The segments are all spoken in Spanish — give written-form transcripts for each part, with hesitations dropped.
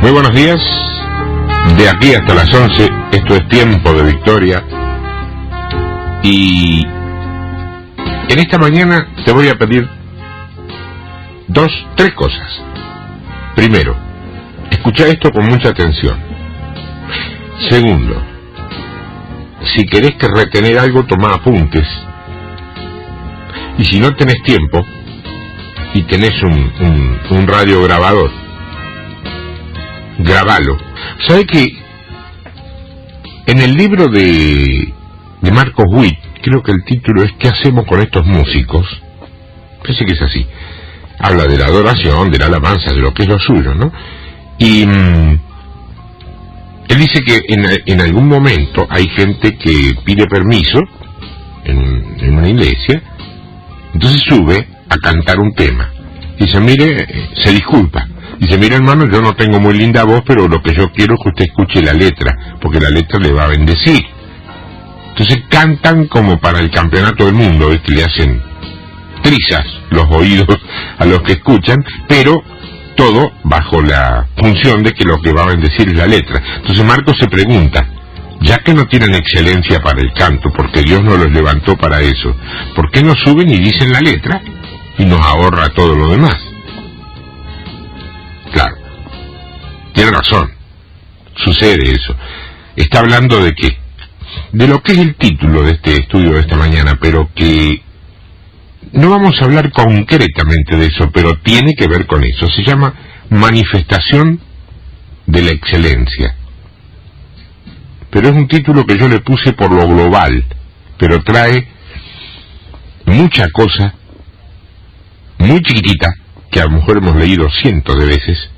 Muy buenos días, de aquí hasta las 11, esto es Tiempo de Victoria, y en esta mañana te voy a pedir tres cosas. Primero, escucha esto con mucha atención. Segundo, si querés que retener algo, toma apuntes, y si no tenés tiempo y tenés un radiograbador, grabalo. ¿Sabe que en el libro de Marcos Witt, creo que el título es ¿qué hacemos con estos músicos? Parece que es así. Habla de la adoración, de la alabanza, de lo que es lo suyo, ¿no? Y él dice que en algún momento hay gente que pide permiso en una iglesia, entonces sube a cantar un tema. Dice, mire, se disculpa. Dice, mire hermano, yo no tengo muy linda voz, pero lo que yo quiero es que usted escuche la letra, porque la letra le va a bendecir. Entonces cantan como para el campeonato del mundo, ¿ves? Que le hacen trizas los oídos a los que escuchan, pero todo bajo la función de que lo que va a bendecir es la letra. Entonces Marcos se pregunta, ya que no tienen excelencia para el canto, porque Dios no los levantó para eso, ¿por qué no suben y dicen la letra y nos ahorra todo lo demás? Claro, tiene razón, sucede eso. Está hablando de lo que es el título de este estudio de esta mañana, pero que no vamos a hablar concretamente de eso, pero tiene que ver con eso. Se llama manifestación de la excelencia. Pero es un título que yo le puse por lo global, pero trae mucha cosa muy chiquitita que a lo mejor hemos leído cientos de veces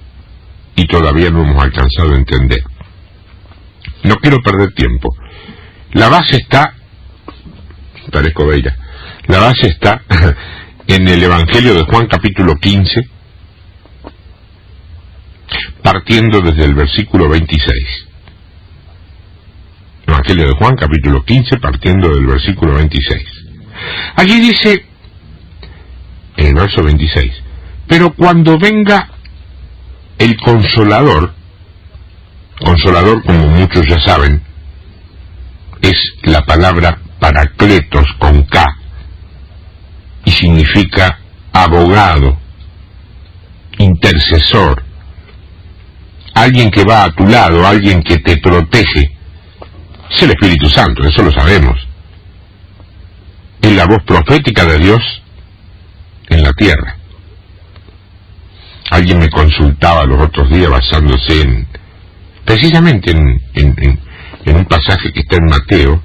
y todavía no hemos alcanzado a entender. No quiero perder tiempo. La base está, parezco Beira, la base está en el Evangelio de Juan capítulo 15, partiendo desde el versículo 26. Evangelio de Juan capítulo 15, partiendo del versículo 26. Allí dice, en el verso 26, pero cuando venga el Consolador como muchos ya saben, es la palabra Paracletos con K, y significa abogado, intercesor, alguien que va a tu lado, alguien que te protege. Es el Espíritu Santo, eso lo sabemos. Es la voz profética de Dios en la tierra. Alguien me consultaba los otros días basándose precisamente en un pasaje que está en Mateo.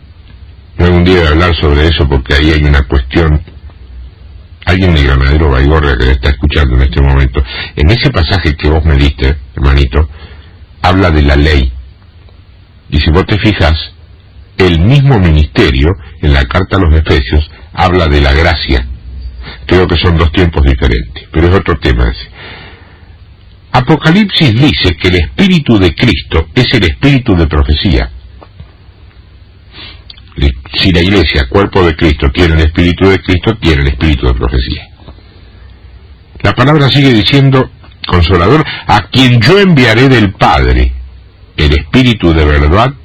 No hay un día de hablar sobre eso porque ahí hay una cuestión. Alguien de Granadero Baigorria que me está escuchando en este momento, en ese pasaje que vos me diste, hermanito, habla de la ley. Y si vos te fijas, el mismo ministerio, en la carta a los Efesios, habla de la gracia. Creo que son dos tiempos diferentes, pero es otro tema ese. Apocalipsis dice que el Espíritu de Cristo es el Espíritu de profecía. Si la Iglesia, cuerpo de Cristo, tiene el Espíritu de Cristo, tiene el Espíritu de profecía. La palabra sigue diciendo, Consolador, a quien yo enviaré del Padre, el Espíritu de verdad,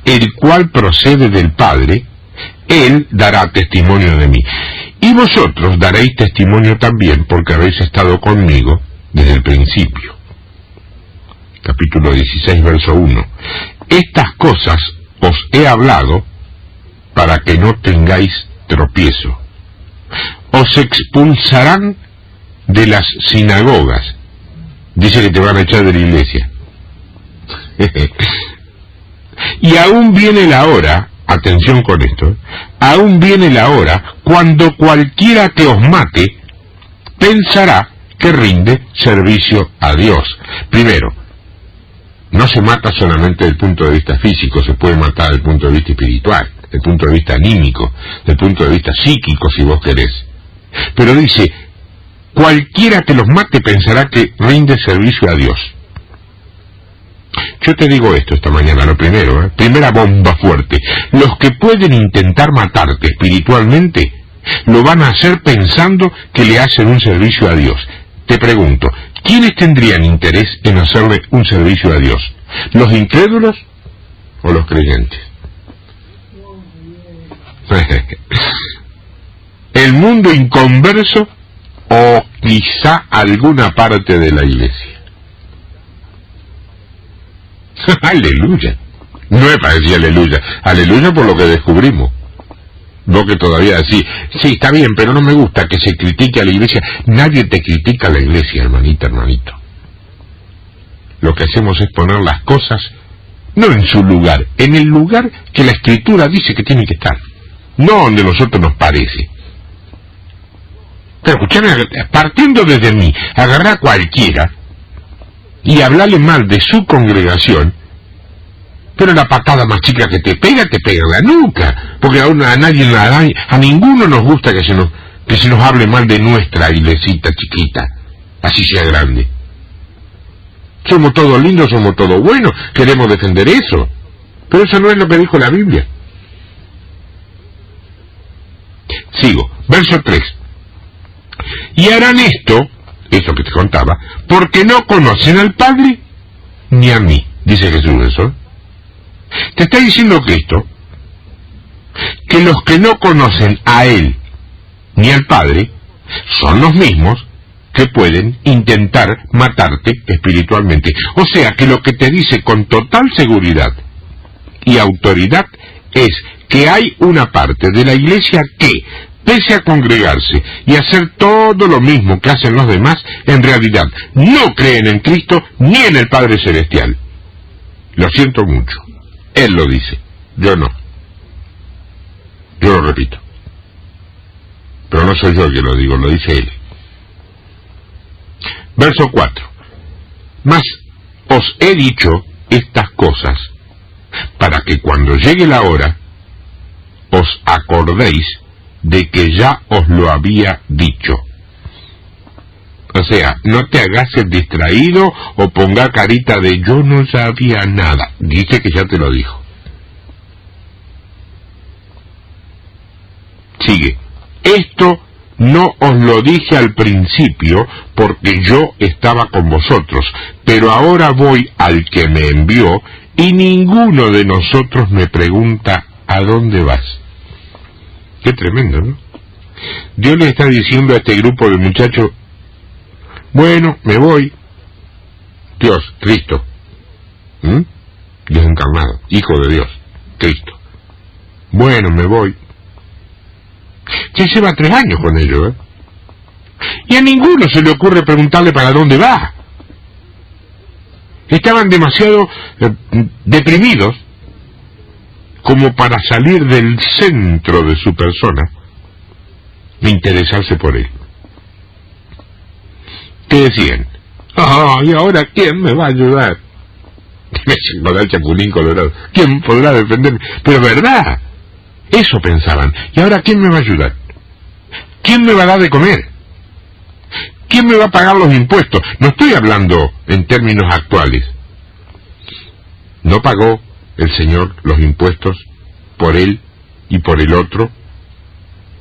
el cual procede del Padre, Él dará testimonio de mí. Y vosotros daréis testimonio también, porque habéis estado conmigo desde el principio. Capítulo 16, verso 1. Estas cosas os he hablado para que no tengáis tropiezo. Os expulsarán de las sinagogas. Dice que te van a echar de la iglesia. Y aún viene la hora, atención con esto, aún viene la hora cuando cualquiera que os mate pensará que rinde servicio a Dios. Primero, no se mata solamente desde el punto de vista físico, se puede matar desde el punto de vista espiritual, desde el punto de vista anímico, desde el punto de vista psíquico, si vos querés. Pero dice, cualquiera que los mate pensará que rinde servicio a Dios. Yo te digo esto esta mañana, lo primero, primera bomba fuerte. Los que pueden intentar matarte espiritualmente, lo van a hacer pensando que le hacen un servicio a Dios. Te pregunto, ¿Quiénes tendrían interés en hacerle un servicio a Dios? ¿Los incrédulos o los creyentes? ¿El mundo inconverso o quizá alguna parte de la iglesia? Aleluya. No me parecía aleluya. Aleluya por lo que descubrimos. No que todavía así. Sí, está bien, pero no me gusta que se critique a la iglesia. Nadie te critica a la iglesia, hermanita, hermanito. Lo que hacemos es poner las cosas, no en su lugar, en el lugar que la Escritura dice que tiene que estar. No donde a nosotros nos parece. Pero escuchame, partiendo desde mí, agarrar a cualquiera y hablarle mal de su congregación, pero la patada más chica que te pega en la nuca, porque a nadie, a ninguno nos gusta que se nos hable mal de nuestra iglesita chiquita, así sea grande. Somos todos lindos, somos todos buenos, queremos defender eso, pero eso no es lo que dijo la Biblia. Sigo, verso 3. Y harán esto que te contaba, porque no conocen al Padre ni a mí, dice Jesús eso. Te está diciendo Cristo que los que no conocen a Él ni al Padre son los mismos que pueden intentar matarte espiritualmente. O sea que lo que te dice con total seguridad y autoridad es que hay una parte de la iglesia que, pese a congregarse y hacer todo lo mismo que hacen los demás, en realidad no creen en Cristo ni en el Padre Celestial. Lo siento mucho. Él lo dice, yo no. Yo lo repito. Pero no soy yo el que lo digo, lo dice Él. Verso 4. Mas os he dicho estas cosas para que cuando llegue la hora os acordéis de que ya os lo había dicho. O sea, no te hagas el distraído o ponga carita de yo no sabía nada. Dice que ya te lo dijo. Sigue. Esto no os lo dije al principio porque yo estaba con vosotros, pero ahora voy al que me envió y ninguno de nosotros me pregunta ¿a dónde vas? Qué tremendo, ¿no? Dios le está diciendo a este grupo de muchachos, bueno, me voy. Dios, Cristo. Dios encarnado, Hijo de Dios, Cristo. Bueno, me voy. Ya lleva 3 años con ellos, ¿eh? Y a ninguno se le ocurre preguntarle para dónde va. Estaban demasiado deprimidos como para salir del centro de su persona e interesarse por él. ¿Qué decían? ¿Y ahora quién me va a ayudar? Con el chapulín colorado. ¿Quién podrá defenderme? Pero verdad, eso pensaban. ¿Y ahora quién me va a ayudar? ¿Quién me va a dar de comer? ¿Quién me va a pagar los impuestos? No estoy hablando en términos actuales. ¿No pagó el Señor los impuestos por él y por el otro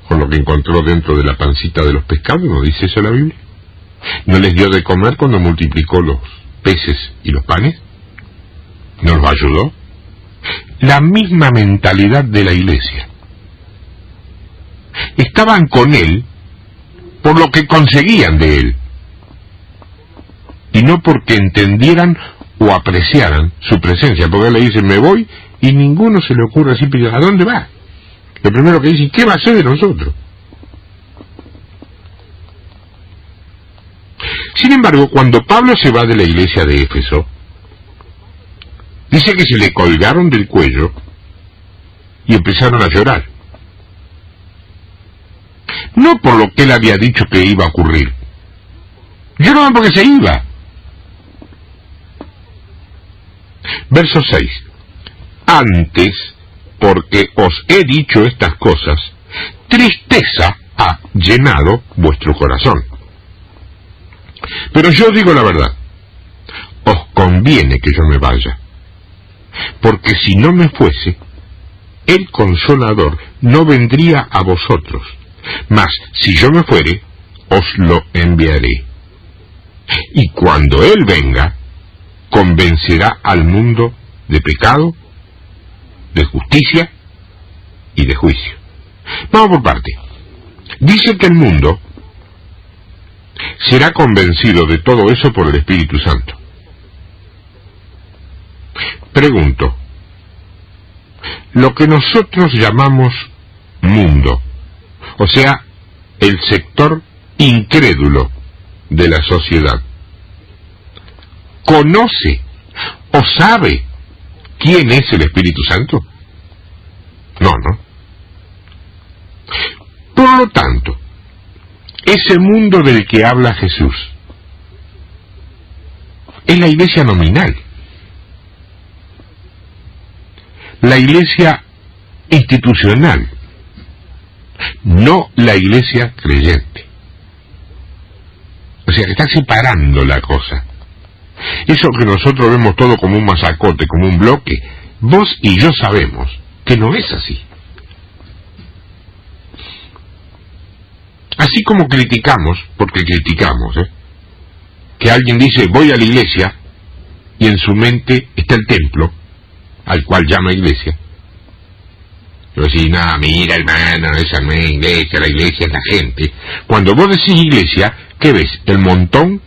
con lo que encontró dentro de la pancita de los pescados? ¿No dice eso la Biblia? ¿No les dio de comer cuando multiplicó los peces y los panes? ¿No los ayudó? La misma mentalidad de la iglesia. Estaban con él por lo que conseguían de él, y no porque entendieran o apreciaran su presencia, porque él le dice, me voy, y ninguno se le ocurre así, ¿a dónde va? Lo primero que dice, ¿qué va a hacer de nosotros? Sin embargo, cuando Pablo se va de la iglesia de Éfeso, dice que se le colgaron del cuello y empezaron a llorar. No por lo que él había dicho que iba a ocurrir. Lloraban porque se iba. Verso 6. Antes, porque os he dicho estas cosas, tristeza ha llenado vuestro corazón. Pero yo digo la verdad, os conviene que yo me vaya, porque si no me fuese, el Consolador no vendría a vosotros, mas si yo me fuere, os lo enviaré. Y cuando Él venga, convencerá al mundo de pecado, de justicia y de juicio. Vamos por parte. Dice que el mundo será convencido de todo eso por el Espíritu Santo. Pregunto, lo que nosotros llamamos mundo, o sea, el sector incrédulo de la sociedad, ¿conoce o sabe quién es el Espíritu Santo? No. Por lo tanto, ese mundo del que habla Jesús es la iglesia nominal, la iglesia institucional, no la iglesia creyente. O sea que está separando la cosa. Eso que nosotros vemos todo como un masacote, como un bloque, vos y yo sabemos que no es así. Así como criticamos, porque criticamos, que alguien dice voy a la iglesia y en su mente está el templo al cual llama iglesia. Yo decís, no, mira hermano, esa no es iglesia, la iglesia es la gente. Cuando vos decís iglesia, ¿qué ves? ¿El montón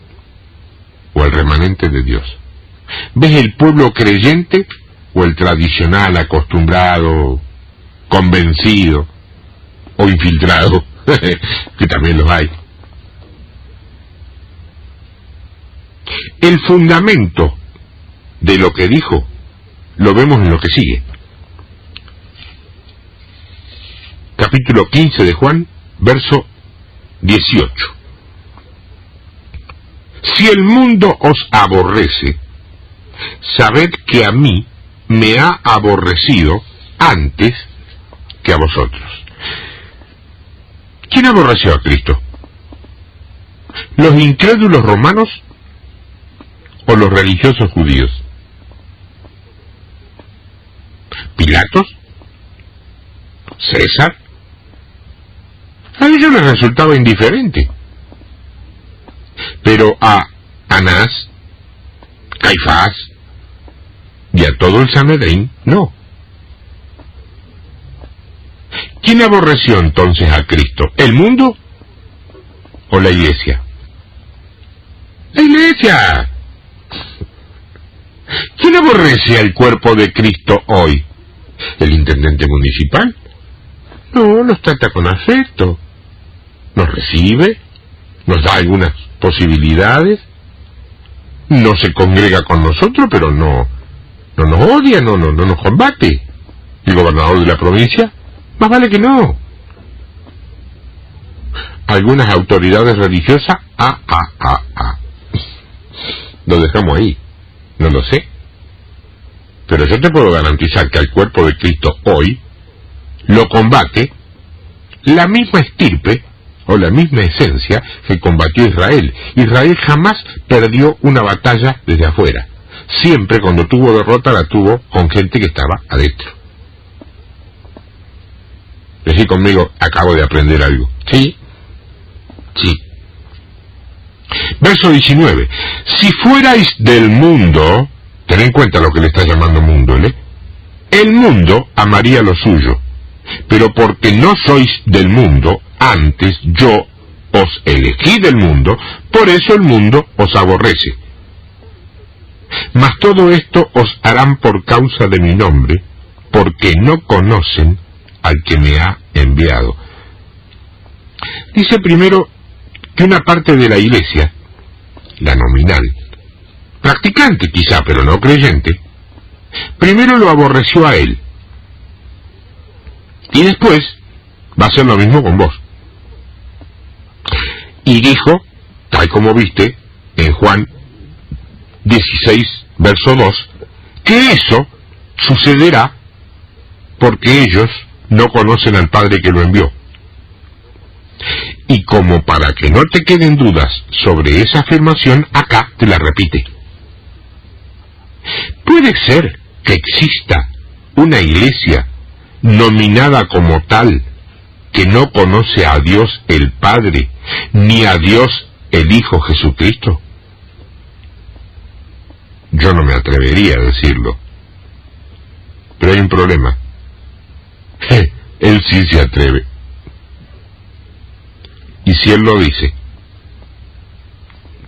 o el remanente de Dios? ¿Ves el pueblo creyente o el tradicional, acostumbrado, convencido o infiltrado? Que también los hay. El fundamento de lo que dijo lo vemos en lo que sigue. Capítulo 15 de Juan, verso 18. Si el mundo os aborrece, sabed que a mí me ha aborrecido antes que a vosotros. ¿Quién aborreció a Cristo? ¿Los incrédulos romanos o los religiosos judíos? ¿Pilatos? ¿César? A ellos les resultaba indiferente. Pero a Anás, Caifás y a todo el Sanedrín, no. ¿Quién aborreció entonces a Cristo? ¿El mundo o la iglesia? ¡La iglesia! ¿Quién aborrece al cuerpo de Cristo hoy? ¿El intendente municipal? No, nos trata con afecto, nos recibe, nos da algunas posibilidades, no se congrega con nosotros, pero no nos odia, no nos combate. ¿El gobernador de la provincia? Más vale que no. Algunas autoridades religiosas, lo dejamos ahí, no lo sé. Pero yo te puedo garantizar que al cuerpo de Cristo hoy lo combate la misma estirpe o la misma esencia que combatió Israel. Israel jamás perdió una batalla desde afuera. Siempre cuando tuvo derrota la tuvo con gente que estaba adentro. Decí conmigo, acabo de aprender algo. Sí. Verso 19. Si fuerais del mundo, ten en cuenta lo que le está llamando mundo, el mundo amaría lo suyo. Pero porque no sois del mundo, antes yo os elegí del mundo, por eso el mundo os aborrece. Mas todo esto os harán por causa de mi nombre, porque no conocen al que me ha enviado. Dice primero que una parte de la iglesia, la nominal, practicante quizá, pero no creyente, primero lo aborreció a él. Y después va a hacer lo mismo con vos. Y dijo, tal como viste en Juan 16, verso 2, que eso sucederá porque ellos no conocen al Padre que lo envió. Y como para que no te queden dudas sobre esa afirmación, acá te la repite. ¿Puede ser que exista una iglesia nominada como tal que no conoce a Dios el Padre ni a Dios el Hijo Jesucristo? Yo no me atrevería a decirlo. Pero hay un problema. Él sí se atreve. Y si Él lo dice,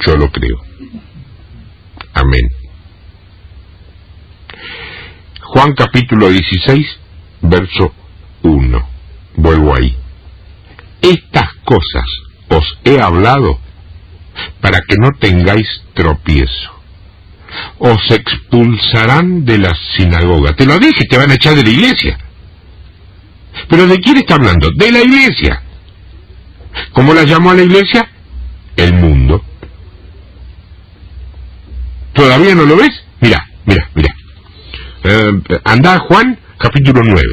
yo lo creo. Amén. Juan capítulo 16, verso 1. Vuelvo ahí. Estas cosas os he hablado para que no tengáis tropiezo. Os expulsarán de la sinagoga. Te lo dije, te van a echar de la iglesia. ¿Pero de quién está hablando? De la iglesia. ¿Cómo la llamó a la iglesia? El mundo. ¿Todavía no lo ves? Mira. Anda a Juan capítulo 9.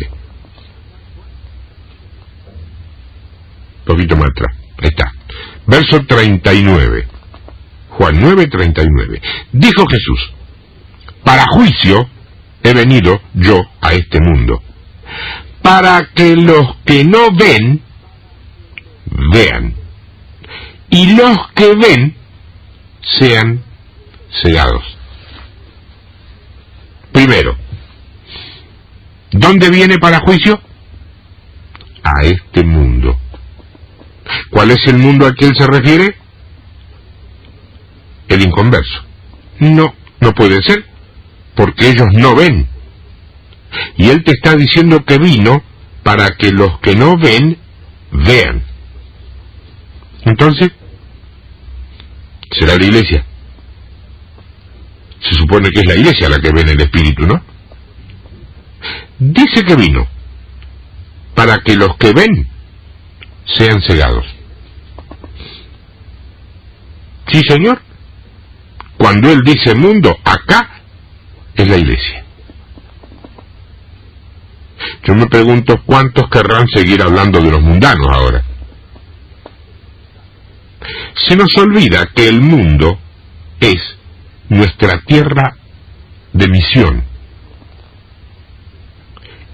Un poquito más atrás. Ahí está. Verso 39. Juan 9, 39. Dijo Jesús: para juicio he venido yo a este mundo, para que los que no ven, vean, y los que ven, sean cegados. Primero, ¿dónde viene para juicio? A este mundo. ¿Cuál es el mundo al que él se refiere? El inconverso. No puede ser, porque ellos no ven. Y él te está diciendo que vino para que los que no ven, vean. Entonces, será la iglesia. Se supone que es la iglesia la que ve en el Espíritu, ¿no? Dice que vino para que los que ven sean cegados. Sí, señor. Cuando él dice mundo, acá es la iglesia. Yo me pregunto cuántos querrán seguir hablando de los mundanos ahora. Se nos olvida que el mundo es nuestra tierra de misión.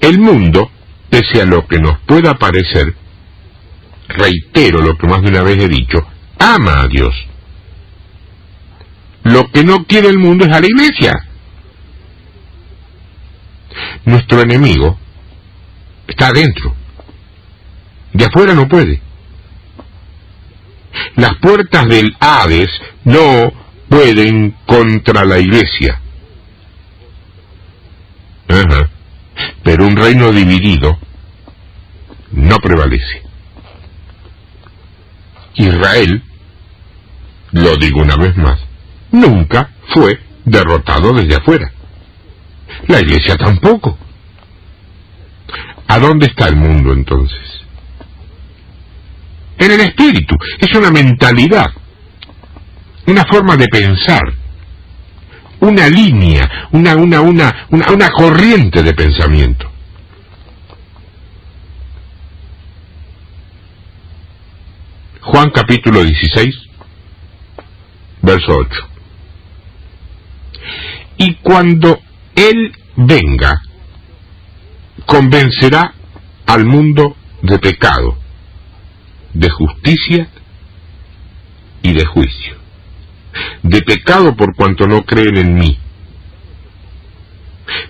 El mundo, pese a lo que nos pueda parecer, reitero lo que más de una vez he dicho, ama a Dios. Lo que no quiere el mundo es a la iglesia. Nuestro enemigo está adentro. De afuera no puede. Las puertas del Hades no pueden contra la iglesia. Pero un reino dividido no prevalece. Israel, lo digo una vez más, nunca fue derrotado desde afuera. La iglesia tampoco. ¿A dónde está el mundo entonces? En el espíritu. Es una mentalidad, una forma de pensar, una línea, una corriente de pensamiento. Juan capítulo 16, verso 8. Y cuando Él venga, convencerá al mundo de pecado, de justicia y de juicio. De pecado por cuanto no creen en mí.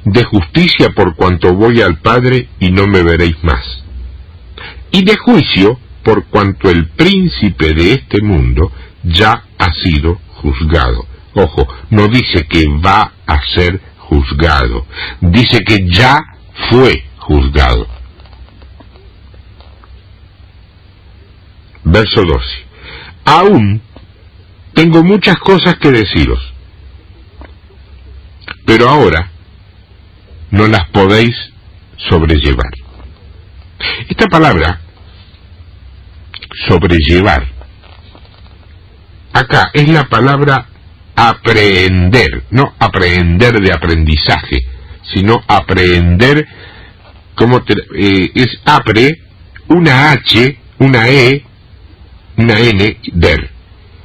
De justicia por cuanto voy al Padre y no me veréis más. Y de juicio por cuanto el príncipe de este mundo ya ha sido juzgado. Ojo, no dice que va a ser juzgado, dice que ya fue juzgado. Verso 12. Aún tengo muchas cosas que deciros, pero ahora no las podéis sobrellevar. Esta palabra, sobrellevar, acá es la palabra aprehender, no aprehender de aprendizaje, sino aprehender, es apre, una H, una E, una N, der,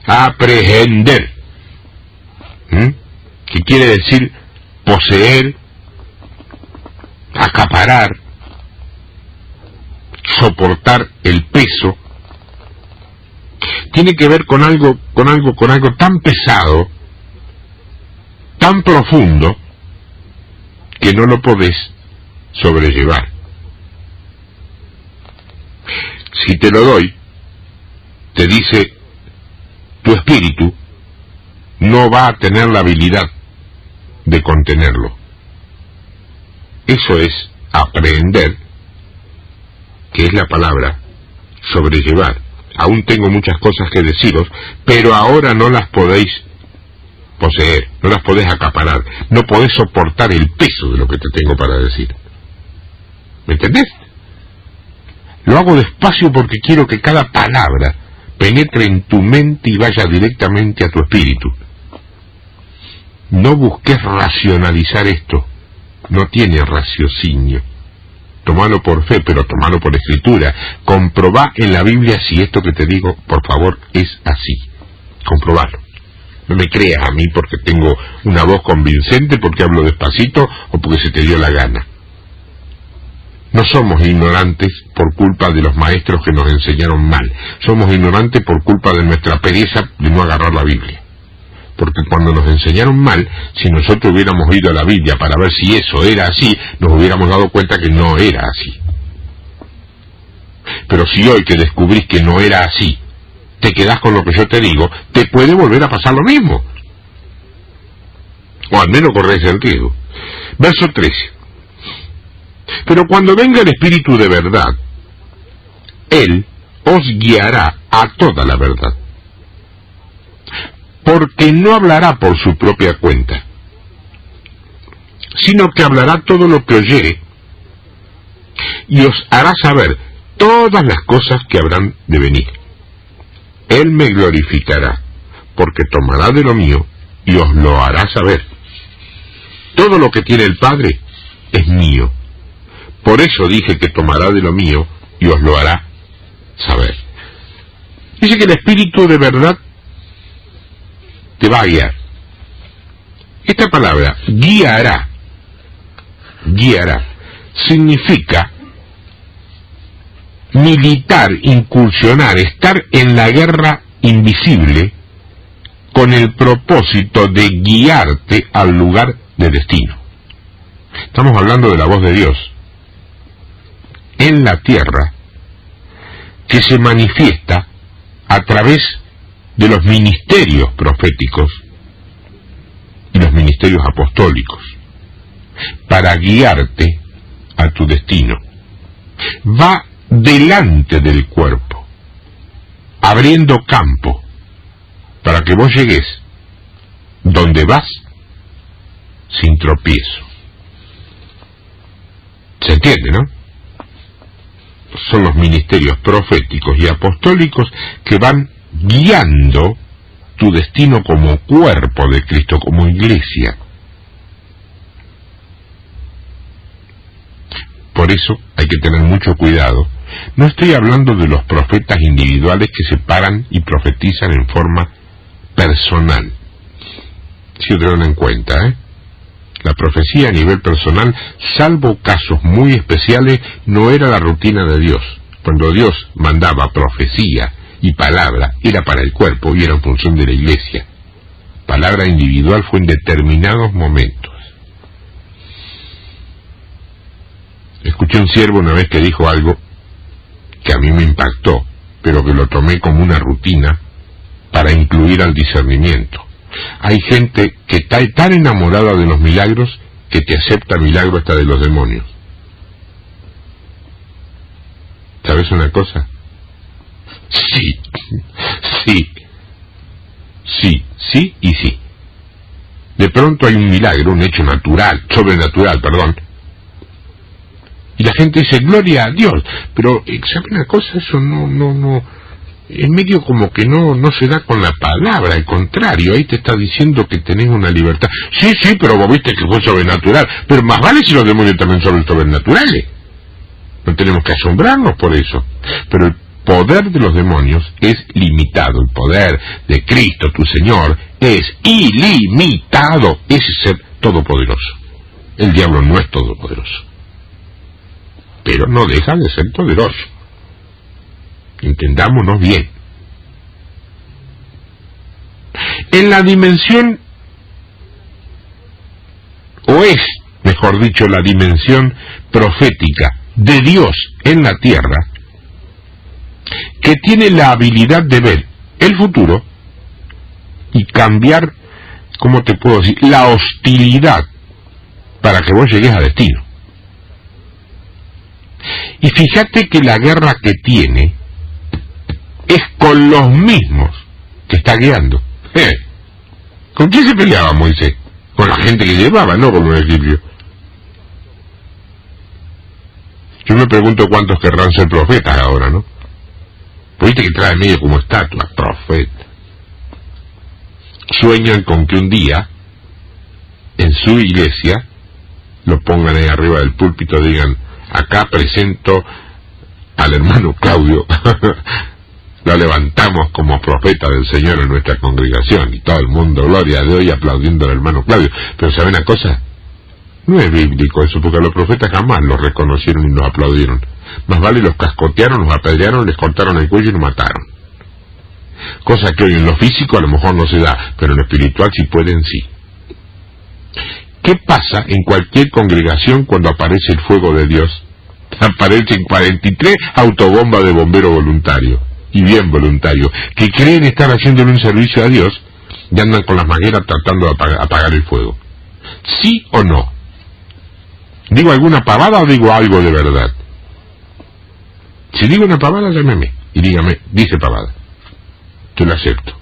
aprehender, que quiere decir poseer, acaparar, soportar el peso. Tiene que ver con algo tan pesado, tan profundo que no lo podés sobrellevar. Si te lo doy, te dice, tu espíritu no va a tener la habilidad de contenerlo. Eso es aprender, que es la palabra, sobrellevar. Aún tengo muchas cosas que deciros, pero ahora no las podéis poseer, no las podés acaparar, no podés soportar el peso de lo que te tengo para decir. ¿Me entendés? Lo hago despacio porque quiero que cada palabra penetre en tu mente y vaya directamente a tu espíritu. No busques racionalizar esto, no tiene raciocinio. Tomalo por fe, pero tomalo por escritura. Comprobá en la Biblia si esto que te digo, por favor, es así. Comprobalo. No me creas a mí porque tengo una voz convincente, porque hablo despacito o porque se te dio la gana. No somos ignorantes por culpa de los maestros que nos enseñaron mal. Somos ignorantes por culpa de nuestra pereza de no agarrar la Biblia. Porque cuando nos enseñaron mal, si nosotros hubiéramos ido a la Biblia para ver si eso era así, nos hubiéramos dado cuenta que no era así. Pero si hoy que descubrís que no era así, te quedás con lo que yo te digo, te puede volver a pasar lo mismo. O al menos corres el riesgo. Verso 13. Pero cuando venga el Espíritu de verdad, Él os guiará a toda la verdad. Porque no hablará por su propia cuenta, sino que hablará todo lo que oyere, y os hará saber todas las cosas que habrán de venir. Él me glorificará, porque tomará de lo mío, y os lo hará saber. Todo lo que tiene el Padre es mío. Por eso dije que tomará de lo mío, y os lo hará saber. Dice que el Espíritu de verdad te va a guiar. Esta palabra, guiará, significa militar, incursionar, estar en la guerra invisible con el propósito de guiarte al lugar de destino. Estamos hablando de la voz de Dios en la tierra, que se manifiesta a través de los ministerios proféticos y los ministerios apostólicos, para guiarte a tu destino. Va delante del cuerpo, abriendo campo, para que vos llegues donde vas sin tropiezo. ¿Se entiende, no? Son los ministerios proféticos y apostólicos que van guiando tu destino como cuerpo de Cristo, como iglesia. Por eso hay que tener mucho cuidado. No estoy hablando de los profetas individuales que se paran y profetizan en forma personal. Si lo tengan en cuenta, La profecía a nivel personal, salvo casos muy especiales, no era la rutina de Dios. Cuando Dios mandaba profecía y palabra, era para el cuerpo y era en función de la iglesia. Palabra individual fue en determinados momentos. Escuché un siervo una vez que dijo algo que a mí me impactó, pero que lo tomé como una rutina para incluir al discernimiento. Hay gente que está tan enamorada de los milagros que te acepta milagro hasta de los demonios. ¿Sabes una cosa? Sí y sí. De pronto hay un milagro, un hecho sobrenatural, y la gente dice, gloria a Dios, pero, ¿sabe una cosa? Eso no, en medio como que no se da con la palabra, al contrario, ahí te está diciendo que tenés una libertad. Sí, pero vos viste que fue sobrenatural, pero más vale si los demonios también son sobrenaturales. No tenemos que asombrarnos por eso. Pero el poder de los demonios es limitado, el poder de Cristo, tu Señor, es ilimitado, es ser todopoderoso. El diablo no es todopoderoso, pero no deja de ser poderoso. Entendámonos bien. En la dimensión es, mejor dicho, la dimensión profética de Dios en la tierra, que tiene la habilidad de ver el futuro y cambiar, ¿cómo te puedo decir?, la hostilidad para que vos llegues a destino. Y fíjate que la guerra que tiene es con los mismos que está guiando. ¿Con quién se peleaba Moisés? Con la gente que llevaba, no con los egipcios. Yo me pregunto cuántos querrán ser profetas ahora, ¿no? Pues viste que trae medio como estatua, profeta. Sueñan con que un día, en su iglesia, lo pongan ahí arriba del púlpito, digan, acá presento al hermano Claudio, lo levantamos como profeta del Señor en nuestra congregación, y todo el mundo, gloria a Dios, y aplaudiendo al hermano Claudio. Pero ¿saben una cosa? No es bíblico eso, porque a los profetas jamás los reconocieron y los aplaudieron. Más vale los cascotearon, los apedrearon, les cortaron el cuello y los mataron. Cosa que hoy en lo físico a lo mejor no se da, pero en lo espiritual si pueden, sí. ¿Qué pasa en cualquier congregación cuando aparece el fuego de Dios? Aparecen 43 autobombas de bomberos voluntarios, y bien voluntarios, que creen estar haciéndole un servicio a Dios y andan con las mangueras tratando de apagar el fuego. ¿Sí o no? ¿Digo alguna pavada o digo algo de verdad? Si digo una pavada, llámeme y dígame, dice pavada. Yo la acepto.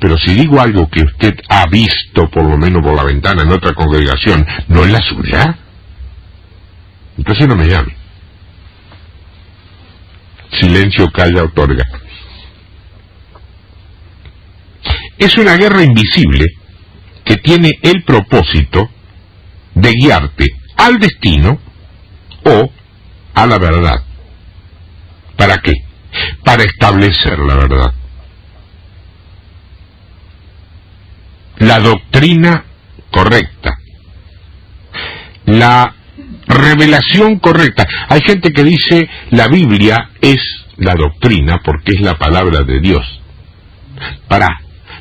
Pero si digo algo que usted ha visto, por lo menos por la ventana, en otra congregación, ¿no es la suya? Entonces no me llame. Silencio calla otorga. Es una guerra invisible que tiene el propósito de guiarte al destino o a la verdad. ¿Para qué? Para establecer la verdad. La doctrina correcta. La revelación correcta. Hay gente que dice la Biblia es la doctrina porque es la palabra de Dios.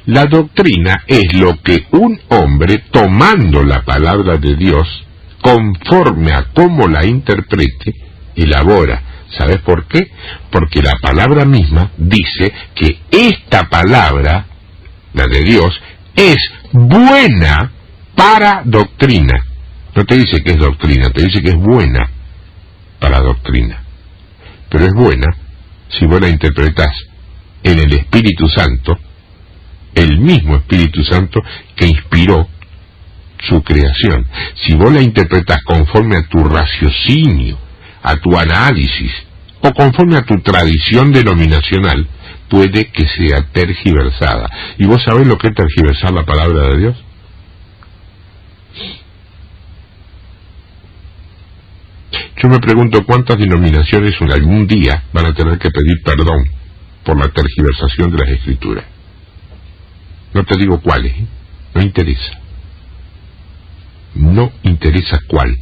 La doctrina es lo que un hombre, tomando la palabra de Dios, conforme a cómo la interprete, elabora. ¿Sabes por qué? Porque la palabra misma dice que esta palabra, la de Dios, es buena para doctrina. No te dice que es doctrina, te dice que es buena para doctrina. Pero es buena si vos la interpretás en el Espíritu Santo, el mismo Espíritu Santo que inspiró su creación. Si vos la interpretás conforme a tu raciocinio, a tu análisis, o conforme a tu tradición denominacional, puede que sea tergiversada. ¿Y vos sabés lo que es tergiversar la palabra de Dios? Yo me pregunto cuántas denominaciones en algún día van a tener que pedir perdón por la tergiversación de las Escrituras. No te digo cuáles, no interesa. No interesa cuál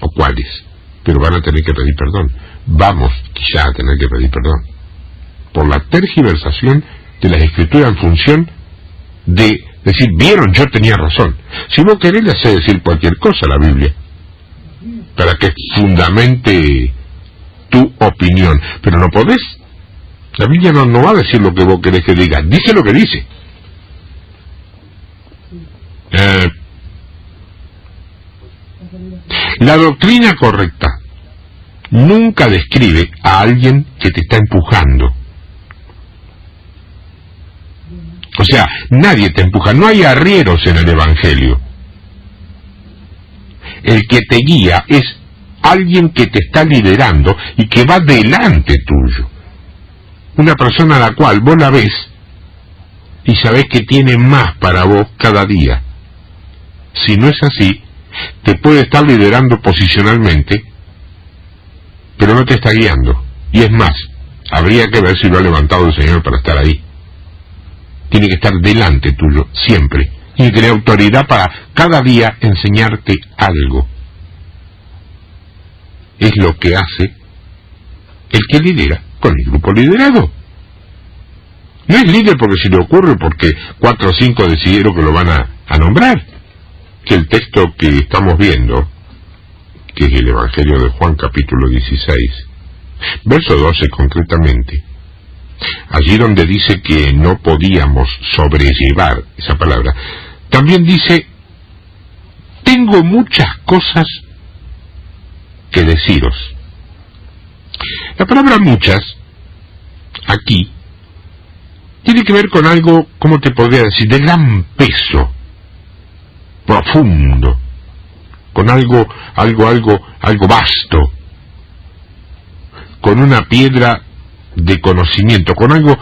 o cuáles, pero van a tener que pedir perdón. Vamos quizá a tener que pedir perdón por la tergiversación de las Escrituras en función de decir, vieron, yo tenía razón. Si vos querés, le hace decir cualquier cosa a la Biblia para que fundamente tu opinión, pero no podés. La Biblia no va a decir lo que vos querés que diga, dice lo que dice. La doctrina correcta nunca describe a alguien que te está empujando. O sea, nadie te empuja, no hay arrieros en el Evangelio. El que te guía es alguien que te está liderando y que va delante tuyo. Una persona a la cual vos la ves y sabés que tiene más para vos cada día. Si no es así, te puede estar liderando posicionalmente, pero no te está guiando. Y es más, habría que ver si lo ha levantado el Señor para estar ahí. Tiene que estar delante tuyo, siempre. Y tener autoridad para cada día enseñarte algo. Es lo que hace el que lidera con el grupo liderado. No es líder porque se le ocurre, porque 4 o 5 decidieron que lo van a nombrar. que el texto que estamos viendo, que es el Evangelio de Juan capítulo 16, verso 12 concretamente, allí donde dice que no podíamos sobrellevar esa palabra, también dice: tengo muchas cosas que deciros. La palabra muchas, aquí, tiene que ver con algo, ¿cómo te podría decir?, de gran peso, profundo, con algo vasto, con una piedra de conocimiento, con algo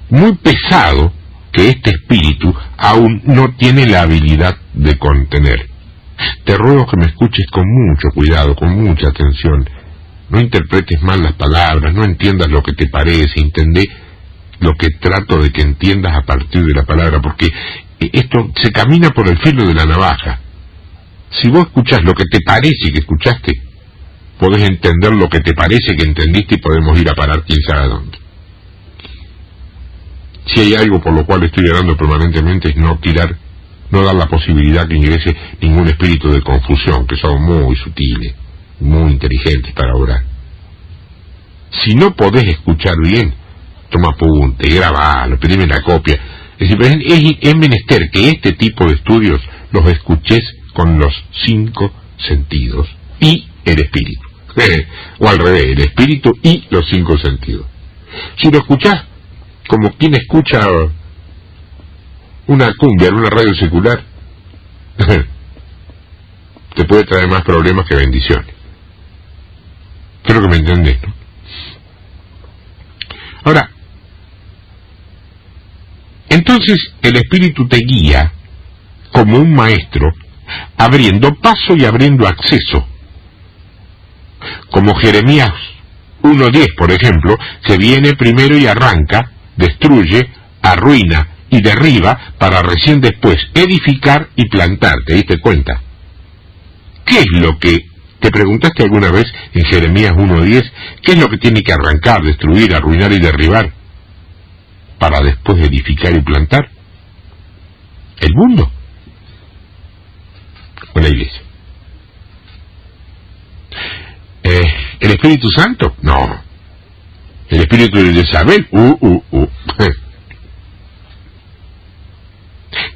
muy pesado que este espíritu aún no tiene la habilidad de contener. Te ruego que me escuches con mucho cuidado, con mucha atención. No interpretes mal las palabras, no entiendas lo que te parece, entendé lo que trato de que entiendas a partir de la palabra, porque esto se camina por el filo de la navaja. Si vos escuchás lo que te parece que escuchaste, podés entender lo que te parece que entendiste y podemos ir a parar quién sabe a dónde. Si hay algo por lo cual estoy orando permanentemente es no dar la posibilidad que ingrese ningún espíritu de confusión, que son muy sutiles, muy inteligentes para orar. Si no podés escuchar bien, toma apunte, grabalo, pedime la copia. Es decir, es menester que este tipo de estudios los escuches con los 5 sentidos y el espíritu. O al revés, el espíritu y los 5 sentidos. Si lo escuchás como quien escucha una cumbia en una radio secular, te puede traer más problemas que bendiciones. Creo que me entendés, ¿no? Ahora, entonces el espíritu te guía como un maestro, abriendo paso y abriendo acceso. Como Jeremías 1:10, por ejemplo, que viene primero y arranca, destruye, arruina y derriba para recién después edificar y plantar. ¿Te diste cuenta? ¿Qué es lo que te preguntaste alguna vez en Jeremías 1:10? ¿Qué es lo que tiene que arrancar, destruir, arruinar y derribar para después edificar y plantar? ¿El mundo o la iglesia? ¿El Espíritu Santo? No. ¿El espíritu de Jezabel?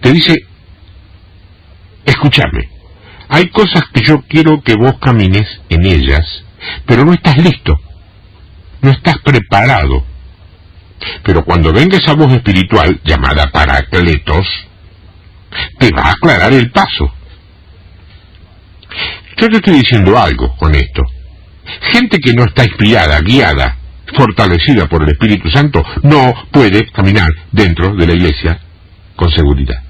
Te dice: escúchame, hay cosas que yo quiero que vos camines en ellas, pero no estás listo, no estás preparado. Pero cuando venga esa voz espiritual, llamada Paracletos, te va a aclarar el paso. Yo te estoy diciendo algo con esto. Gente que no está inspirada, guiada, fortalecida por el Espíritu Santo, no puede caminar dentro de la iglesia con seguridad.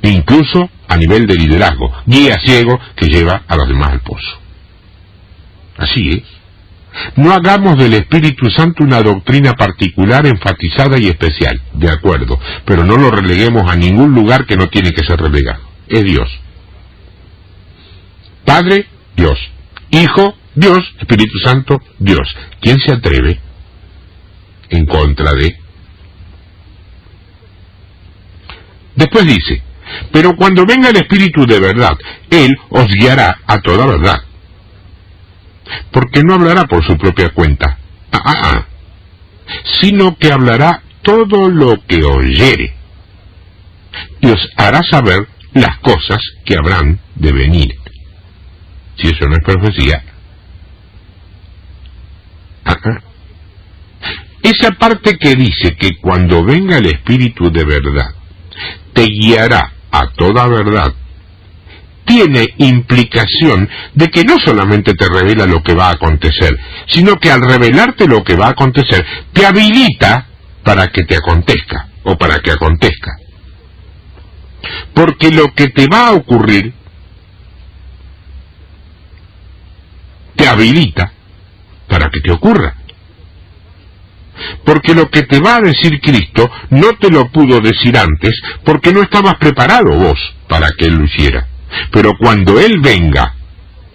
Incluso a nivel de liderazgo, guía ciego que lleva a los demás al pozo. Así es. No hagamos del Espíritu Santo una doctrina particular, enfatizada y especial, de acuerdo, pero no lo releguemos a ningún lugar que no tiene que ser relegado. Es Dios. Padre, Dios. Hijo, Dios. Espíritu Santo, Dios. ¿Quién se atreve en contra de? Después dice: pero cuando venga el Espíritu de verdad, Él os guiará a toda verdad. Porque no hablará por su propia cuenta, sino que hablará todo lo que oyere, y os hará saber las cosas que habrán de venir. Si eso no es profecía. Esa parte que dice que cuando venga el Espíritu de verdad, te guiará a toda verdad, tiene implicación de que no solamente te revela lo que va a acontecer, sino que al revelarte lo que va a acontecer, te habilita para que te acontezca, o para que acontezca. Porque lo que te va a ocurrir, te habilita para que te ocurra. Porque lo que te va a decir Cristo no te lo pudo decir antes, porque no estabas preparado vos para que Él lo hiciera. Pero cuando Él venga,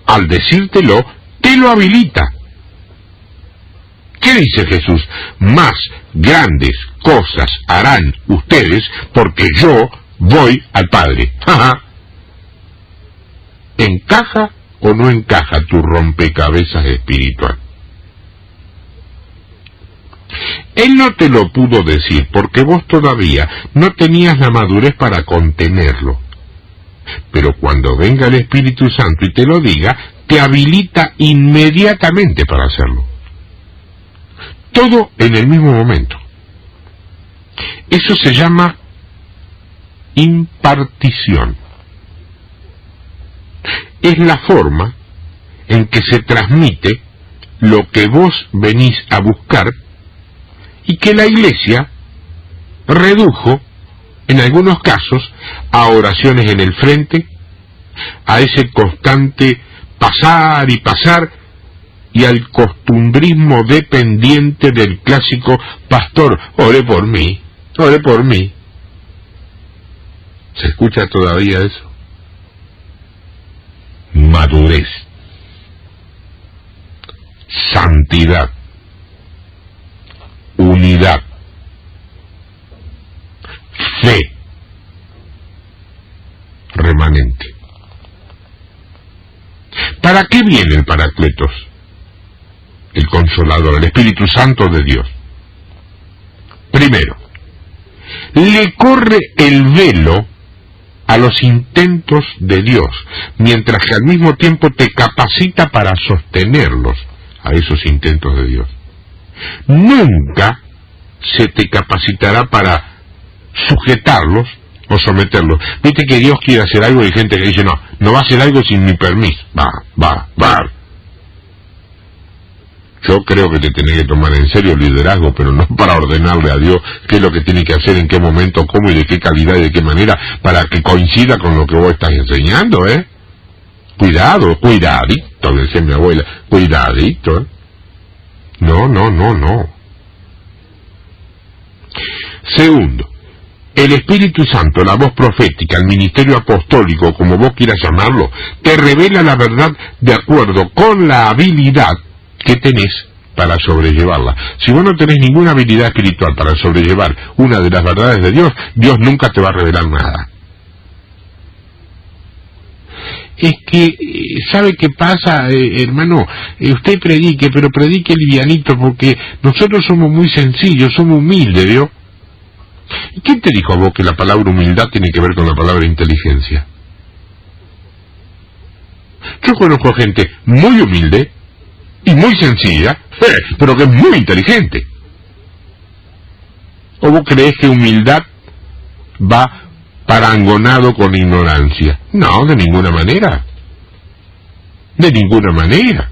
al decírtelo, te lo habilita. ¿Qué dice Jesús? Más grandes cosas harán ustedes porque yo voy al Padre. ¿Encaja o no encaja tu rompecabezas espiritual? Él no te lo pudo decir porque vos todavía no tenías la madurez para contenerlo. Pero cuando venga el Espíritu Santo y te lo diga, te habilita inmediatamente para hacerlo. Todo en el mismo momento. Eso se llama impartición. Es la forma en que se transmite lo que vos venís a buscar y que la Iglesia redujo, en algunos casos, a oraciones en el frente, a ese constante pasar y pasar, y al costumbrismo dependiente del clásico pastor, ore por mí, ore por mí. ¿Se escucha todavía eso? Madurez, santidad, unidad, fe, remanente. ¿Para qué viene el Paracletos? El Consolador, el Espíritu Santo de Dios. Primero, le corre el velo a los intentos de Dios, mientras que al mismo tiempo te capacita para sostenerlos a esos intentos de Dios. Nunca se te capacitará para sujetarlos o someterlos. Viste que Dios quiere hacer algo y hay gente que dice, no va a hacer algo sin mi permiso. Va. Yo creo que te tenés que tomar en serio el liderazgo, pero no para ordenarle a Dios qué es lo que tiene que hacer, en qué momento, cómo y de qué calidad y de qué manera, para que coincida con lo que vos estás enseñando, ¿eh? Cuidado, cuidadito, decía mi abuela, cuidadito, ¿eh? No. Segundo, el Espíritu Santo, la voz profética, el ministerio apostólico, como vos quieras llamarlo, te revela la verdad de acuerdo con la habilidad que tenés para sobrellevarla. Si vos no tenés ninguna habilidad espiritual para sobrellevar una de las verdades de Dios, Dios nunca te va a revelar nada. Es que, ¿sabe qué pasa, hermano? Usted predique, pero predique livianito, porque nosotros somos muy sencillos, somos humildes, ¿vio? ¿Y quién te dijo a vos que la palabra humildad tiene que ver con la palabra inteligencia? Yo conozco gente muy humilde y muy sencilla, pero que es muy inteligente. ¿O vos creés que humildad va parangonado con ignorancia? No, de ninguna manera. De ninguna manera.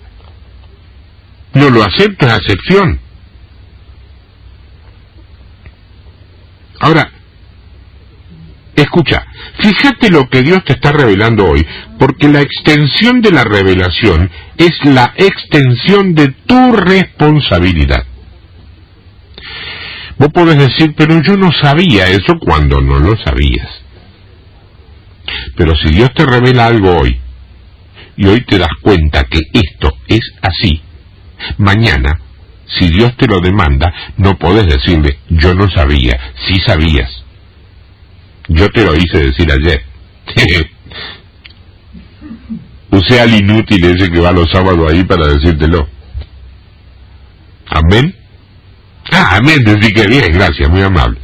No lo acepto, es acepción. Ahora, escucha, fíjate lo que Dios te está revelando hoy, porque la extensión de la revelación es la extensión de tu responsabilidad. Vos podés decir, pero yo no sabía eso, cuando no lo sabías. Pero si Dios te revela algo hoy, y hoy te das cuenta que esto es así, mañana, si Dios te lo demanda, no podés decirle, yo no sabía, sí sabías. Yo te lo hice decir ayer. Usé al inútil ese que va los sábados ahí para decírtelo. ¿Amén? Amén, decir que bien, gracias, muy amable.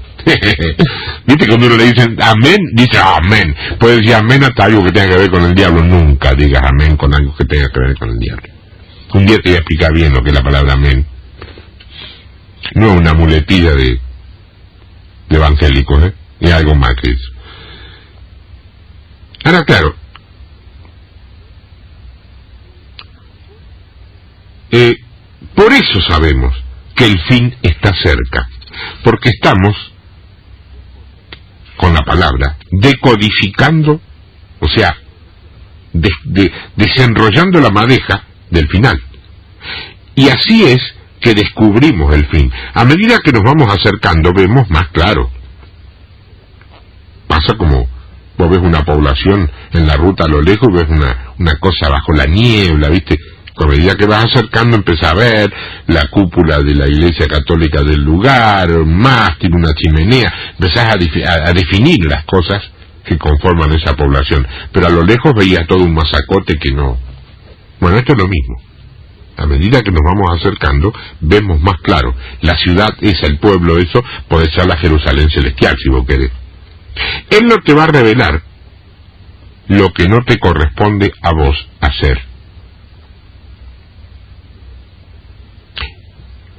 ¿Viste cuando uno le dicen amén? Dice amén. Puede decir amén hasta algo que tenga que ver con el diablo. Nunca digas amén con algo que tenga que ver con el diablo. Un día te voy a explicar bien lo que es la palabra amén. No es una muletilla de evangélicos, ¿eh? Es algo más que eso. Ahora, claro, por eso sabemos que el fin está cerca, porque estamos, con la palabra, decodificando, o sea, desenrollando la madeja del final. Y así es que descubrimos el fin. A medida que nos vamos acercando, vemos más claro. Pasa como vos ves una población en la ruta a lo lejos, ves una cosa bajo la niebla, ¿viste? A medida que vas acercando, empezás a ver la cúpula de la iglesia católica del lugar, más, tiene una chimenea, empezás a definir las cosas que conforman esa población. Pero a lo lejos veías todo un masacote que no... Bueno, esto es lo mismo. A medida que nos vamos acercando, vemos más claro. La ciudad esa, el pueblo eso, puede ser la Jerusalén celestial, si vos querés. Él no te va a revelar lo que no te corresponde a vos hacer.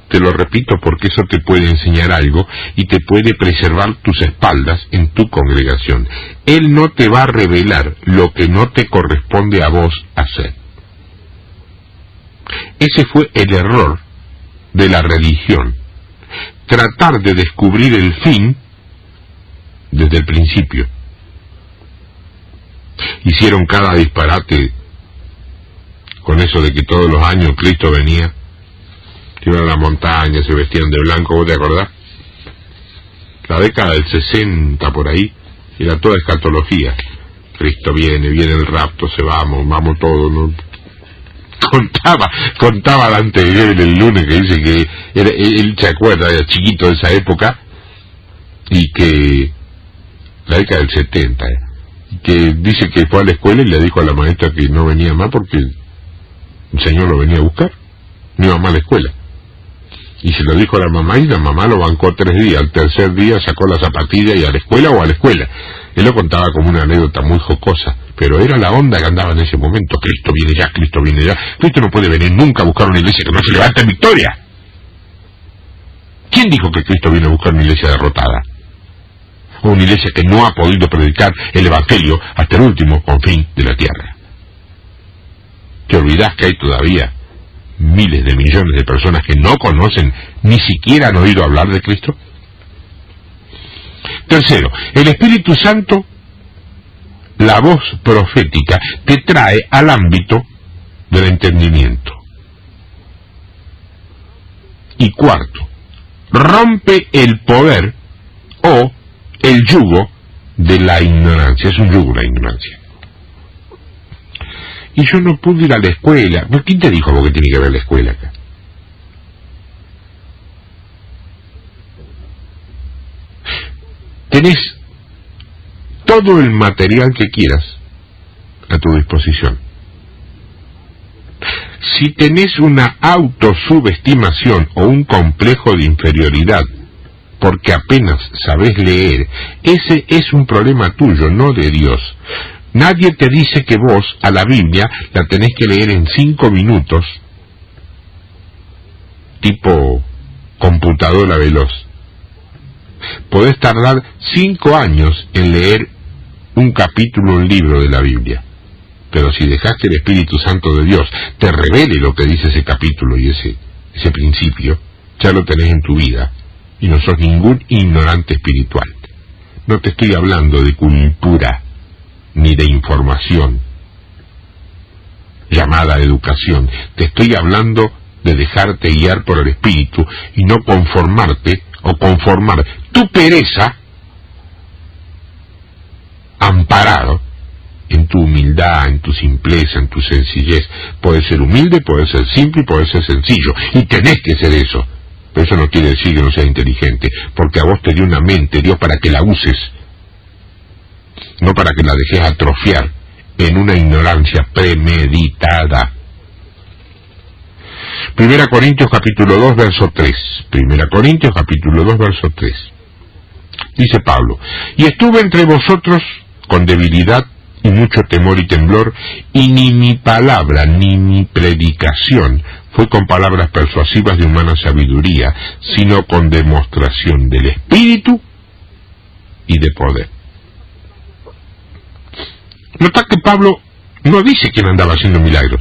Te lo repito porque eso te puede enseñar algo y te puede preservar tus espaldas en tu congregación. Él no te va a revelar lo que no te corresponde a vos hacer. Ese fue el error de la religión. Tratar de descubrir el fin desde el principio. Hicieron cada disparate con eso de que todos los años Cristo venía. Iban a la montaña, se vestían de blanco, ¿vos te acordás? La década del 60 por ahí, era toda escatología. Cristo viene el rapto, vamos todos, ¿no? Contaba Dante el lunes que dice que él se acuerda, era chiquito de esa época, y que la década del 70, que dice que fue a la escuela y le dijo a la maestra que no venía más porque el Señor lo venía a buscar, no iba más a la escuela. Y se lo dijo a la mamá y la mamá lo bancó 3 días. Al tercer día sacó la zapatilla y a la escuela o a la escuela. Él lo contaba como una anécdota muy jocosa, pero era la onda que andaba en ese momento. Cristo viene ya, Cristo viene ya. Cristo no puede venir nunca a buscar una iglesia que no se levante en victoria. ¿Quién dijo que Cristo viene a buscar una iglesia derrotada? O una iglesia que no ha podido predicar el Evangelio hasta el último confín de la tierra. ¿Te olvidás que hay todavía miles de millones de personas que no conocen, ni siquiera han oído hablar de Cristo? Tercero, el Espíritu Santo, la voz profética, te trae al ámbito del entendimiento. Y cuarto, rompe el poder o el yugo de la ignorancia. Es un yugo la ignorancia. Y yo no pude ir a la escuela. ¿Quién te dijo vos que tiene que ver la escuela acá? Tenés todo el material que quieras a tu disposición. Si tenés una autosubestimación o un complejo de inferioridad porque apenas sabés leer, ese es un problema tuyo, no de Dios. Nadie te dice que vos a la Biblia la tenés que leer en 5 minutos, tipo computadora veloz. Podés tardar 5 años en leer un capítulo, un libro de la Biblia. Pero si dejás que el Espíritu Santo de Dios te revele lo que dice ese capítulo y ese principio, ya lo tenés en tu vida y no sos ningún ignorante espiritual. No te estoy hablando de cultura ni de información llamada educación. Te estoy hablando de dejarte guiar por el Espíritu y no conformarte o conformar tu pereza amparado en tu humildad, en tu simpleza, en tu sencillez. Puedes ser humilde, puedes ser simple y puedes ser sencillo, y tenés que ser eso. Pero eso no quiere decir que no seas inteligente, porque a vos te dio una mente Dios para que la uses, no para que la dejes atrofiar en una ignorancia premeditada. 1 Corintios capítulo 2 verso 3. 1 Corintios capítulo 2 verso 3. Dice Pablo: y estuve entre vosotros con debilidad y mucho temor y temblor, y ni mi palabra ni mi predicación fue con palabras persuasivas de humana sabiduría, sino con demostración del Espíritu y de poder. Nota que Pablo no dice que él andaba haciendo milagros.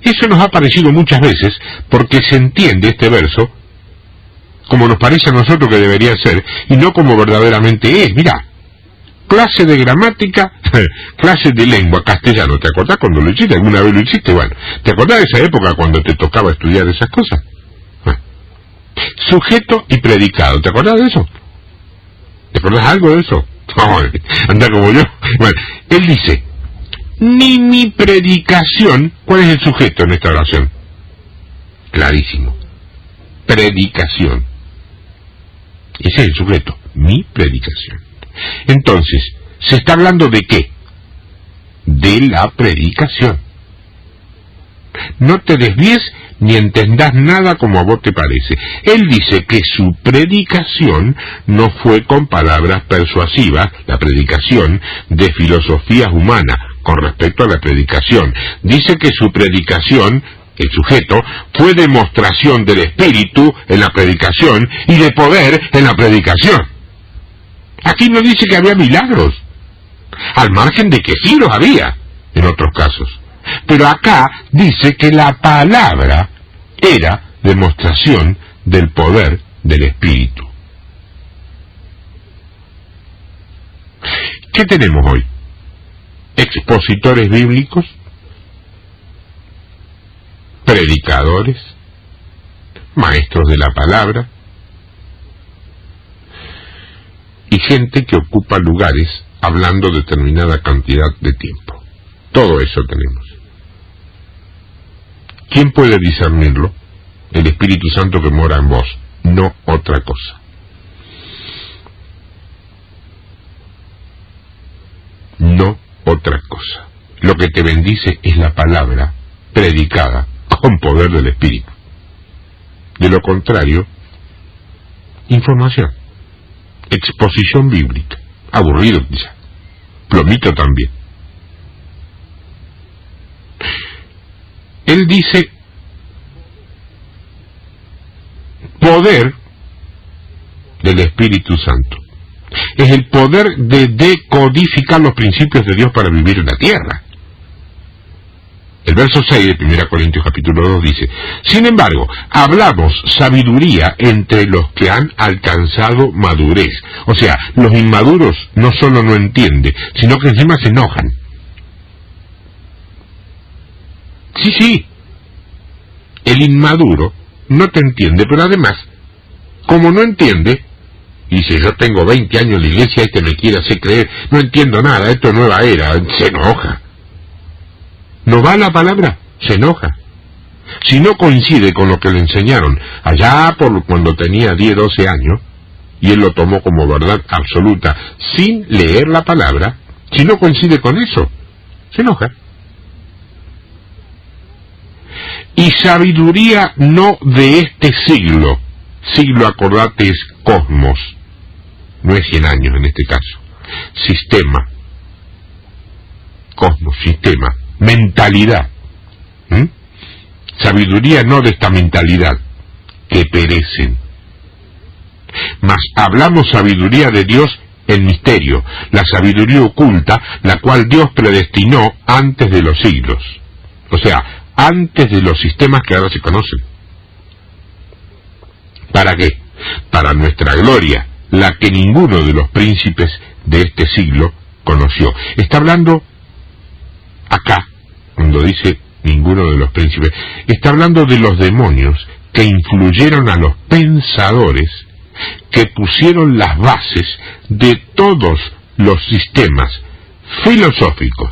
Eso nos ha parecido muchas veces porque se entiende este verso como nos parece a nosotros que debería ser y no como verdaderamente es. Mirá, clase de gramática, clase de lengua, castellano. ¿Te acordás cuando lo hiciste? ¿Alguna vez lo hiciste? Bueno, ¿te acordás de esa época cuando te tocaba estudiar esas cosas? Bueno. Sujeto y predicado. ¿Te acordás de eso? ¿Te acordás algo de eso? No, anda como yo. Bueno, él dice: ni mi predicación. ¿Cuál es el sujeto en esta oración? Clarísimo. Predicación. Ese es el sujeto, mi predicación. Entonces, ¿se está hablando de qué? De la predicación. No te desvíes ni entendás nada como a vos te parece. Él dice que su predicación no fue con palabras persuasivas, la predicación de filosofías humanas, con respecto a la predicación. Dice que su predicación, el sujeto, fue demostración del Espíritu en la predicación y de poder en la predicación. Aquí no dice que había milagros, al margen de que sí los había en otros casos. Pero acá dice que la palabra era demostración del poder del Espíritu. ¿Qué tenemos hoy? Expositores bíblicos, predicadores, maestros de la palabra, y gente que ocupa lugares hablando determinada cantidad de tiempo. Todo eso tenemos. ¿Quién puede discernirlo? El Espíritu Santo que mora en vos, no otra cosa. No otra cosa. Lo que te bendice es la palabra predicada con poder del Espíritu. De lo contrario, información, exposición bíblica, aburrido quizá, plomito también. Él dice poder del Espíritu Santo. Es el poder de decodificar los principios de Dios para vivir en la tierra. El verso 6 de 1 Corintios capítulo 2 dice: sin embargo, hablamos sabiduría entre los que han alcanzado madurez. O sea, los inmaduros no solo no entienden, sino que encima se enojan. Sí, el inmaduro no te entiende, pero además, como no entiende, dice: yo tengo 20 años en la iglesia, este me quiere hacer creer, no entiendo nada, esto es nueva era, se enoja. ¿No va la palabra? Se enoja. Si no coincide con lo que le enseñaron allá por cuando tenía 10, 12 años, y él lo tomó como verdad absoluta, sin leer la palabra, si no coincide con eso, se enoja. Y sabiduría no de este siglo. Siglo, acordate, es cosmos. No es 100 años en este caso. Sistema. Cosmos, sistema. Mentalidad. Sabiduría no de esta mentalidad, que perecen. Mas hablamos sabiduría de Dios en misterio, la sabiduría oculta, la cual Dios predestinó antes de los siglos. O sea, antes de los sistemas que ahora se conocen. ¿Para qué? Para nuestra gloria, la que ninguno de los príncipes de este siglo conoció. Está hablando acá, cuando dice ninguno de los príncipes, está hablando de los demonios que influyeron a los pensadores, que pusieron las bases de todos los sistemas filosóficos,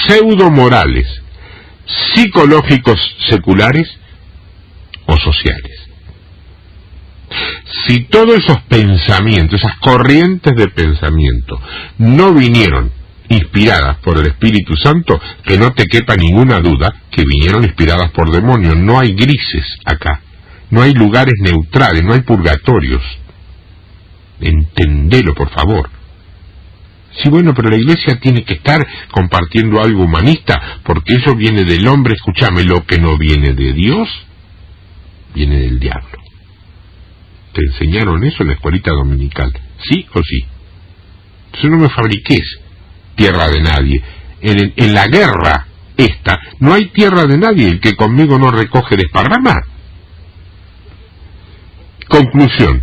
pseudomorales, psicológicos seculares o sociales. Si todos esos pensamientos, esas corrientes de pensamiento, no vinieron inspiradas por el Espíritu Santo, que no te quepa ninguna duda que vinieron inspiradas por demonios. No hay grises acá, no hay lugares neutrales, no hay purgatorios. Entendelo, por favor. Sí, bueno, pero la iglesia tiene que estar compartiendo algo humanista, porque eso viene del hombre. Escúchame, lo que no viene de Dios, viene del diablo. ¿Te enseñaron eso en la escuelita dominical? ¿Sí o sí? Entonces no me fabriques tierra de nadie. En la guerra esta no hay tierra de nadie. El que conmigo no recoge desparrama. Conclusión: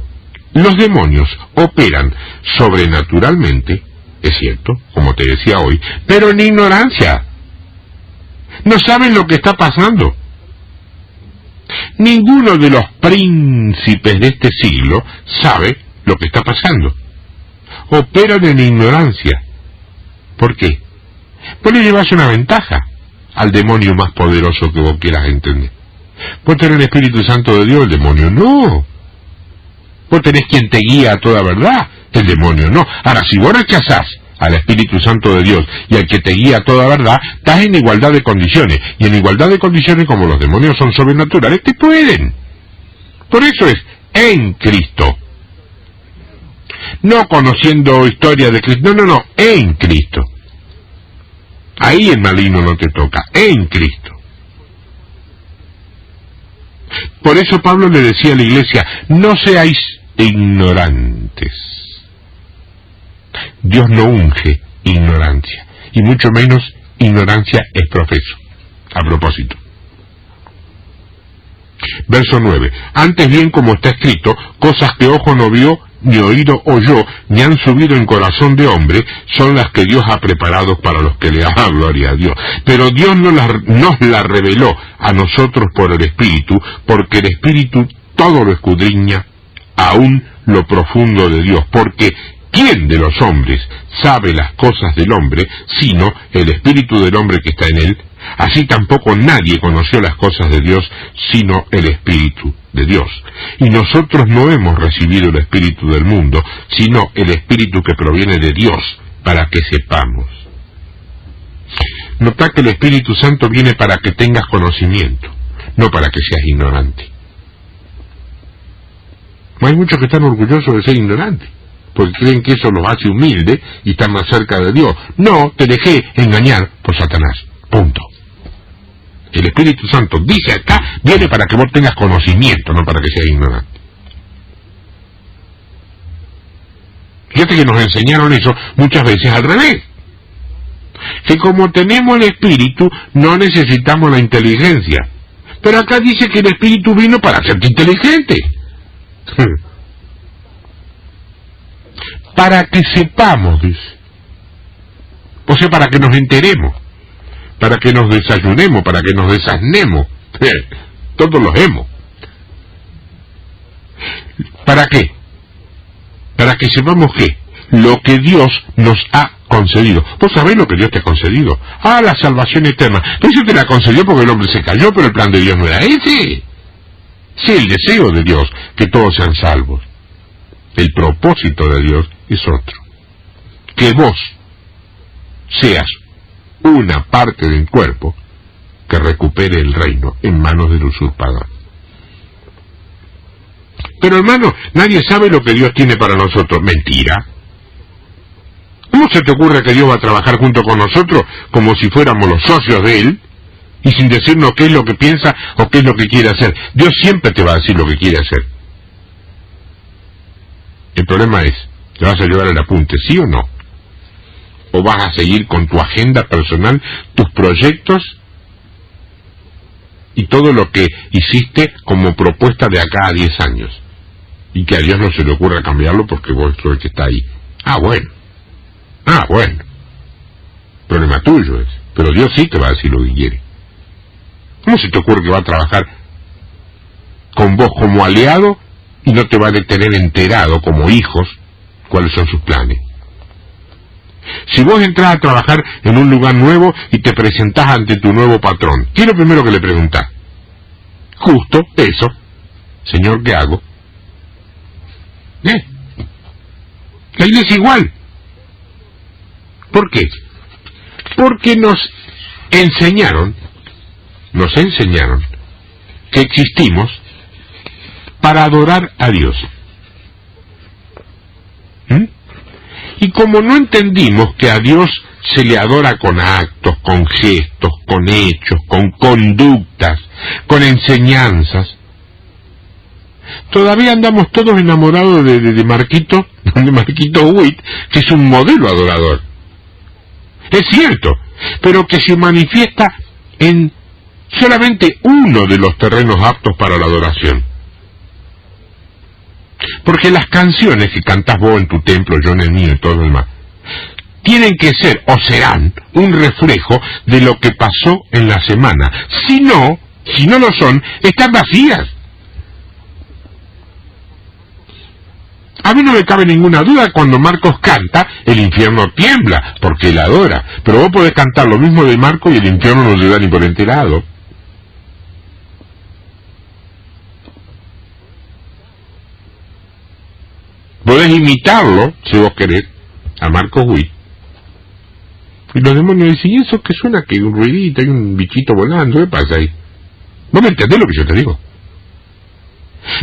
los demonios operan sobrenaturalmente, es cierto, como te decía hoy, pero en ignorancia. No saben lo que está pasando. Ninguno de los príncipes de este siglo sabe lo que está pasando. Operan en ignorancia. ¿Por qué? Vos le llevas una ventaja al demonio más poderoso que vos quieras entender. Vos tenés el Espíritu Santo de Dios, el demonio no. Vos tenés quien te guía a toda verdad, el demonio no. Ahora, si vos rechazás al Espíritu Santo de Dios y al que te guía a toda verdad, estás en igualdad de condiciones. Y en igualdad de condiciones, como los demonios son sobrenaturales, te pueden. Por eso es en Cristo. No conociendo historia de Cristo, no, en Cristo. Ahí el maligno no te toca, en Cristo. Por eso Pablo le decía a la iglesia, no seáis ignorantes. Dios no unge ignorancia, y mucho menos ignorancia es profeso. A propósito. Verso 9. Antes bien, como está escrito, cosas que ojo no vio, ni oído oyó, ni han subido en corazón de hombre, son las que Dios ha preparado para los que le dan gloria a Dios. Pero Dios nos la reveló a nosotros por el Espíritu, porque el Espíritu todo lo escudriña, aún lo profundo de Dios, porque ¿quién de los hombres sabe las cosas del hombre, sino el Espíritu del hombre que está en él? Así tampoco nadie conoció las cosas de Dios, sino el Espíritu de Dios. Y nosotros no hemos recibido el Espíritu del mundo, sino el Espíritu que proviene de Dios, para que sepamos. Nota que el Espíritu Santo viene para que tengas conocimiento, no para que seas ignorante. Hay muchos que están orgullosos de ser ignorantes, porque creen que eso los hace humildes y están más cerca de Dios. No, te dejé engañar por Satanás. Punto. El Espíritu Santo, dice acá, viene para que vos tengas conocimiento, no para que seas ignorante. Fíjate que nos enseñaron eso muchas veces al revés. Que como tenemos el Espíritu, no necesitamos la inteligencia. Pero acá dice que el Espíritu vino para hacerte inteligente. Para que sepamos, dice. O sea, para que nos enteremos. Para que nos desayunemos, para que nos desasnemos. Todos los hemos. ¿Para qué? Para que sepamos qué. Lo que Dios nos ha concedido. ¿Vos sabés lo que Dios te ha concedido? Ah, la salvación eterna. Eso te la concedió porque el hombre se cayó, pero el plan de Dios no era ese. Sí, el deseo de Dios, que todos sean salvos. El propósito de Dios es otro. Que vos seas una parte del cuerpo que recupere el reino en manos del usurpador. Pero hermano, nadie sabe lo que Dios tiene para nosotros. Mentira. ¿Cómo se te ocurre que Dios va a trabajar junto con nosotros como si fuéramos los socios de Él y sin decirnos qué es lo que piensa o qué es lo que quiere hacer? Dios siempre te va a decir lo que quiere hacer. El problema es, ¿te vas a llevar el apunte, sí o no? ¿O vas a seguir con tu agenda personal, tus proyectos y todo lo que hiciste como propuesta de acá a 10 años? Y que a Dios no se le ocurra cambiarlo porque vos sos el que está ahí. Ah, bueno. Problema tuyo es. Pero Dios sí te va a decir lo que quiere. ¿Cómo se te ocurre que va a trabajar con vos como aliado y no te va a tener enterado como hijos cuáles son sus planes? Si vos entras a trabajar en un lugar nuevo y te presentás ante tu nuevo patrón, ¿qué es lo primero que le preguntás? Justo eso. Señor, ¿qué hago? La iglesia es igual. ¿Por qué? Porque nos enseñaron que existimos para adorar a Dios. Y como no entendimos que a Dios se le adora con actos, con gestos, con hechos, con conductas, con enseñanzas, todavía andamos todos enamorados de Marquito Witt, que es un modelo adorador. Es cierto, pero que se manifiesta en solamente uno de los terrenos aptos para la adoración. Porque las canciones que cantás vos en tu templo, yo en el mío y todo lo demás, tienen que ser o serán un reflejo de lo que pasó en la semana. Si no lo son, están vacías. A mí no me cabe ninguna duda, cuando Marcos canta, el infierno tiembla, porque él adora. Pero vos podés cantar lo mismo de Marcos y el infierno no se da ni por enterado. Podés imitarlo, si vos querés, a Marcos Witt. Y los demonios dicen, ¿y eso qué suena? Que hay un ruidito, hay un bichito volando, ¿qué pasa ahí? ¿No me entendés lo que yo te digo?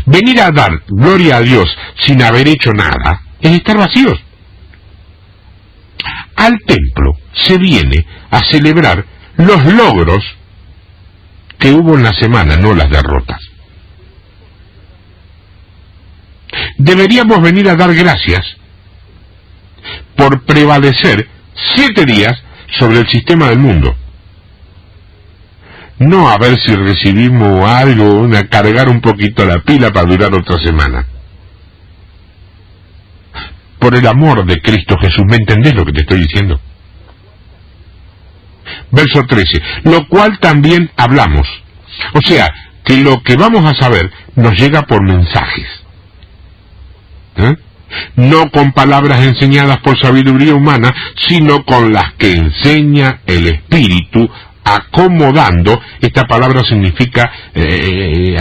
Venir a dar gloria a Dios sin haber hecho nada es estar vacíos. Al templo se viene a celebrar los logros que hubo en la semana, no las derrotas. Deberíamos venir a dar gracias por prevalecer 7 días sobre el sistema del mundo. No a ver si recibimos algo, cargar un poquito la pila para durar otra semana. Por el amor de Cristo Jesús, ¿me entendés lo que te estoy diciendo? Verso 13, lo cual también hablamos. O sea, que lo que vamos a saber nos llega por mensajes. No con palabras enseñadas por sabiduría humana, sino con las que enseña el Espíritu, acomodando. Esta palabra significa,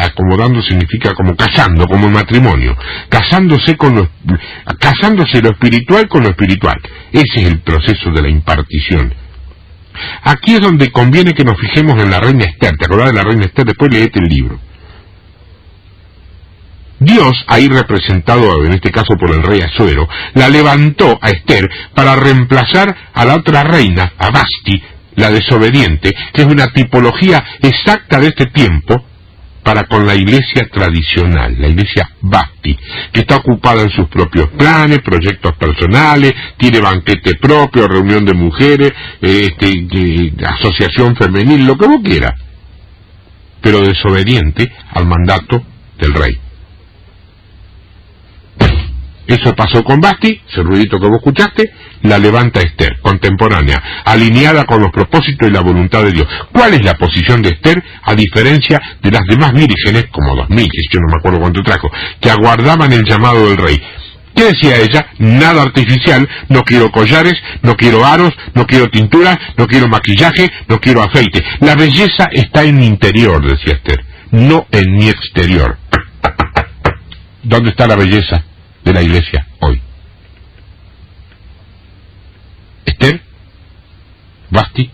acomodando significa como casando, como el matrimonio, casándose lo espiritual con lo espiritual. Ese es el proceso de la impartición. Aquí es donde conviene que nos fijemos en la reina Esther. ¿Te acordás de la reina Esther? Después leete el libro. Dios, ahí representado en este caso por el rey Asuero, la levantó a Esther para reemplazar a la otra reina, a Vasti, la desobediente, que es una tipología exacta de este tiempo para con la iglesia tradicional, la iglesia Vasti, que está ocupada en sus propios planes, proyectos personales, tiene banquete propio, reunión de mujeres, asociación femenil, lo que vos quieras, pero desobediente al mandato del rey. Eso pasó con Vasti, ese ruidito que vos escuchaste, la levanta Esther, contemporánea, alineada con los propósitos y la voluntad de Dios. ¿Cuál es la posición de Esther, a diferencia de las demás vírgenes, como 2000, que yo no me acuerdo cuánto trajo, que aguardaban el llamado del rey? ¿Qué decía ella? Nada artificial, no quiero collares, no quiero aros, no quiero tinturas, no quiero maquillaje, no quiero aceite. La belleza está en mi interior, decía Esther, no en mi exterior. ¿Dónde está la belleza de la iglesia hoy? Esther, Vasti.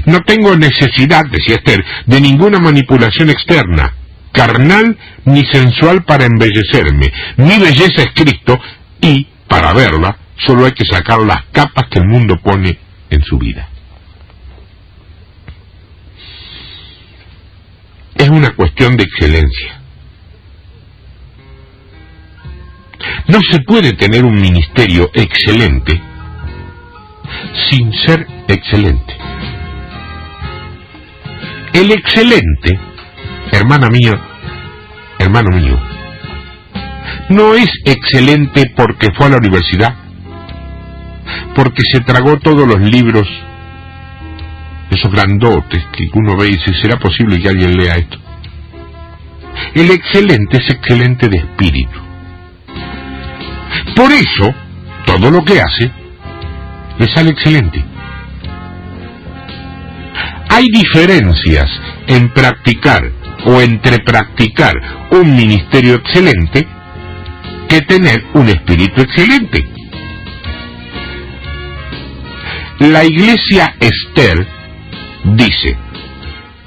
No tengo necesidad, decía Esther, de ninguna manipulación externa, carnal ni sensual para embellecerme. Mi belleza es Cristo y, para verla, solo hay que sacar las capas que el mundo pone en su vida. Es una cuestión de excelencia. No se puede tener un ministerio excelente sin ser excelente. El excelente, hermana mía, hermano mío, no es excelente porque fue a la universidad, porque se tragó todos los libros, esos grandotes que uno ve y dice, ¿será posible que alguien lea esto? El excelente es excelente de espíritu. Por eso, todo lo que hace le sale excelente. Hay diferencias en practicar o entre practicar un ministerio excelente que tener un espíritu excelente. La iglesia Esther dice,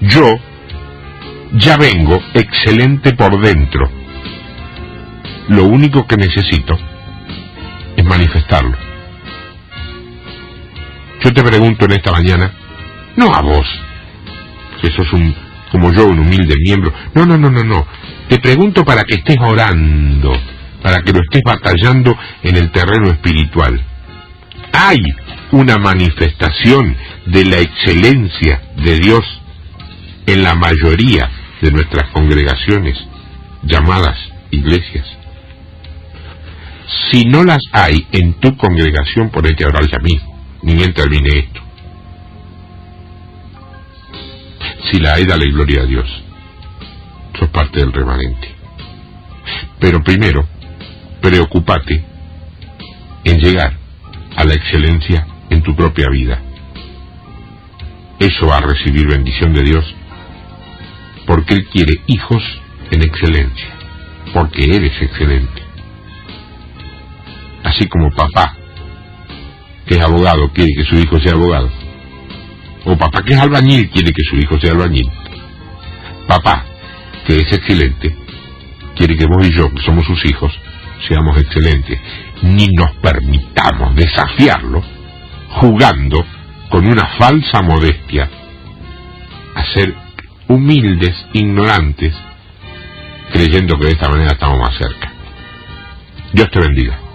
yo ya vengo excelente por dentro. Lo único que necesito es manifestarlo. Yo te pregunto en esta mañana, no a vos, que sos como yo, un humilde miembro, no, te pregunto para que estés orando, para que lo estés batallando en el terreno espiritual. ¿Hay una manifestación de la excelencia de Dios en la mayoría de nuestras congregaciones llamadas iglesias? Si no las hay en tu congregación, ponete a orar ya mismo, ni mientras termine esto. Si la hay, dale gloria a Dios. Sos parte del remanente. Pero primero, preocúpate en llegar a la excelencia en tu propia vida. Eso va a recibir bendición de Dios, porque Él quiere hijos en excelencia, porque eres excelente. Así como papá, que es abogado, quiere que su hijo sea abogado, o papá que es albañil quiere que su hijo sea albañil, papá que es excelente quiere que vos y yo, que somos sus hijos, seamos excelentes. Ni nos permitamos desafiarlo jugando con una falsa modestia a ser humildes, ignorantes, creyendo que de esta manera estamos más cerca. Dios te bendiga.